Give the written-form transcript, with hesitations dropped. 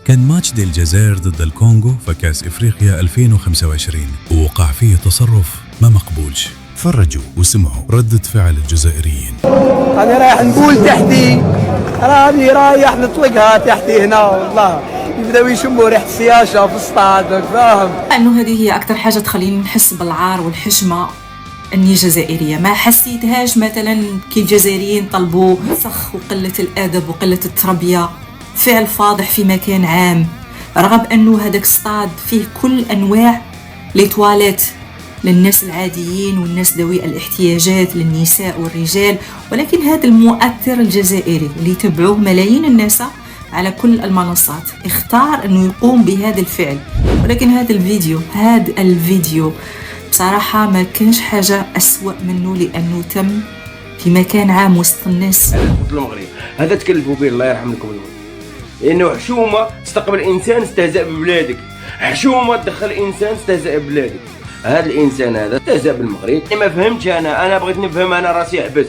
كان ماتش ديال الجزائر ضد الكونغو في كأس إفريقيا 2025 ووقع فيه تصرف ما مقبولش. تفرجوا وسمعوا ردة فعل الجزائريين. أنا رايح نقول تحتي، راني رايح نطلقها تحتي هنا والله يبداو يشموا ريحة السياشة في الصطاد، فاهم؟ أنه هذه هي أكثر حاجة تخليني نحس بالعار والحشمة أني جزائرية. ما حسيتهاش مثلا كي الجزائريين طلبوا سخ وقلة الأدب وقلة التربية، فعل فاضح في مكان عام، رغم أنه هذاك الصطاد فيه كل أنواع لي تواليت للناس العاديين والناس ذوي الاحتياجات، للنساء والرجال، ولكن هذا المؤثر الجزائري اللي يتبعوه ملايين الناس على كل المنصات اختار أنه يقوم بهذا الفعل. ولكن هذا الفيديو بصراحة ما كانش حاجة أسوأ منه، لأنه تم في مكان عام وسط الناس. المغرب هذا تكلفوا به، الله يرحم لكم المغرب، لأنه حشومة تستقبل إنسان استهزأ ببلادك، حشومة تدخل إنسان استهزأ ببلادك. هذا الإنسان هذا استهزأ بالمغرب. ما فهمتش أنا بغيت نفهم أنا راسي أحبس.